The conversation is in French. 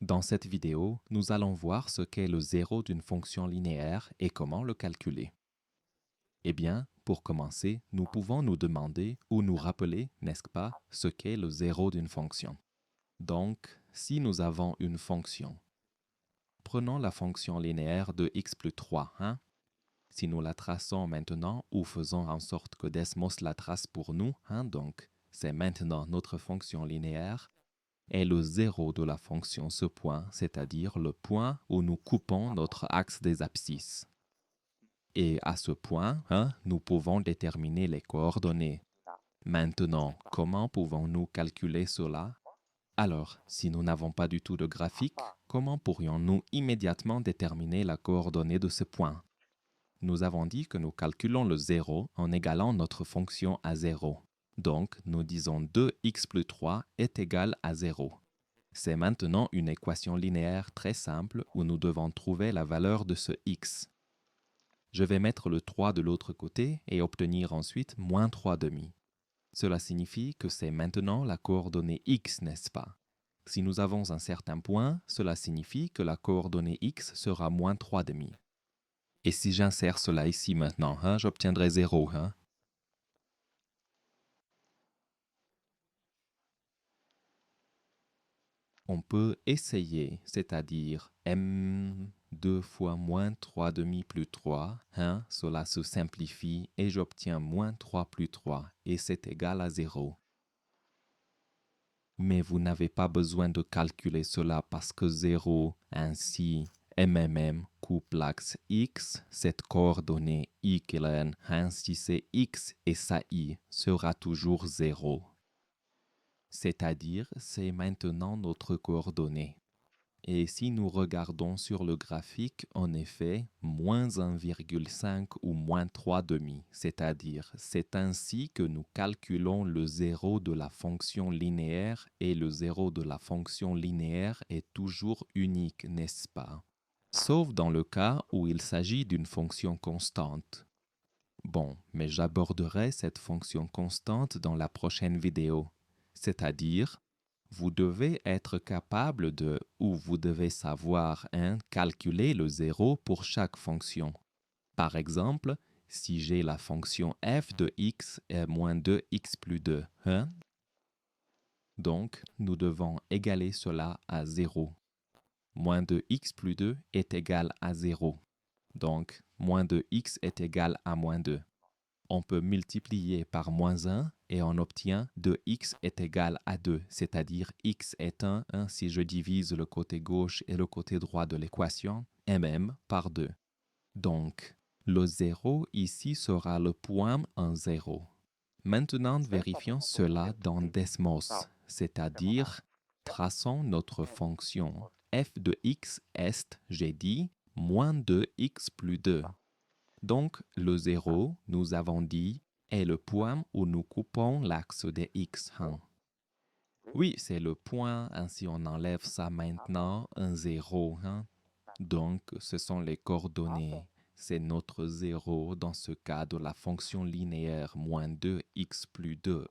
Dans cette vidéo, nous allons voir ce qu'est le zéro d'une fonction linéaire et comment le calculer. Eh bien, pour commencer, nous pouvons nous demander ou nous rappeler, n'est-ce pas, ce qu'est le zéro d'une fonction. Donc, si nous avons une fonction, prenons la fonction linéaire de x plus 3, hein? Si nous la traçons maintenant ou faisons en sorte que Desmos la trace pour nous, hein, donc c'est maintenant notre fonction linéaire, est le zéro de la fonction ce point, c'est-à-dire le point où nous coupons notre axe des abscisses. Et à ce point, hein, nous pouvons déterminer les coordonnées. Maintenant, comment pouvons-nous calculer cela? Alors, si nous n'avons pas du tout de graphique, comment pourrions-nous immédiatement déterminer la coordonnée de ce point? Nous avons dit que nous calculons le zéro en égalant notre fonction à 0. Donc, nous disons 2x plus 3 est égal à 0. C'est maintenant une équation linéaire très simple où nous devons trouver la valeur de ce x. Je vais mettre le 3 de l'autre côté et obtenir ensuite moins 3 demi. Cela signifie que c'est maintenant la coordonnée x, n'est-ce pas? Si nous avons un certain point, cela signifie que la coordonnée x sera moins 3 demi. Et si j'insère cela ici maintenant, hein, j'obtiendrai 0. Hein? On peut essayer, c'est-à-dire m 2 fois moins 3 demi plus 3, hein, cela se simplifie et j'obtiens moins 3 plus 3 et c'est égal à 0. Mais vous n'avez pas besoin de calculer cela parce que 0 ainsi coupe l'axe x, cette coordonnée y, ainsi c'est x et ça y sera toujours 0. C'est-à-dire, c'est maintenant notre coordonnée. Et si nous regardons sur le graphique, en effet, moins 1,5 ou moins 3 demi, c'est-à-dire c'est ainsi que nous calculons le zéro de la fonction linéaire et le zéro de la fonction linéaire est toujours unique, n'est-ce pas? Sauf dans le cas où il s'agit d'une fonction constante. Bon, mais j'aborderai cette fonction constante dans la prochaine vidéo, c'est-à-dire vous devez être capable de, ou vous devez savoir, calculer le zéro pour chaque fonction. Par exemple, si j'ai la fonction f de x est moins 2x plus 2, hein? Donc, nous devons égaler cela à 0. Moins 2x plus 2 est égal à 0. Donc, moins 2x est égal à moins 2. On peut multiplier par moins 1 et on obtient 2x est égal à 2, c'est-à-dire x est 1, si je divise le côté gauche et le côté droit de l'équation, par 2. Donc, le 0 ici sera le point en 0. Maintenant, vérifions cela dans Desmos, c'est-à-dire traçons notre fonction f de x est, j'ai dit, moins 2x plus 2. Donc, le 0, nous avons dit, est le point où nous coupons l'axe des x. Oui, c'est le point, ainsi on enlève ça maintenant, un 0. Donc, ce sont les coordonnées. C'est notre 0 dans ce cas de la fonction linéaire moins 2x plus 2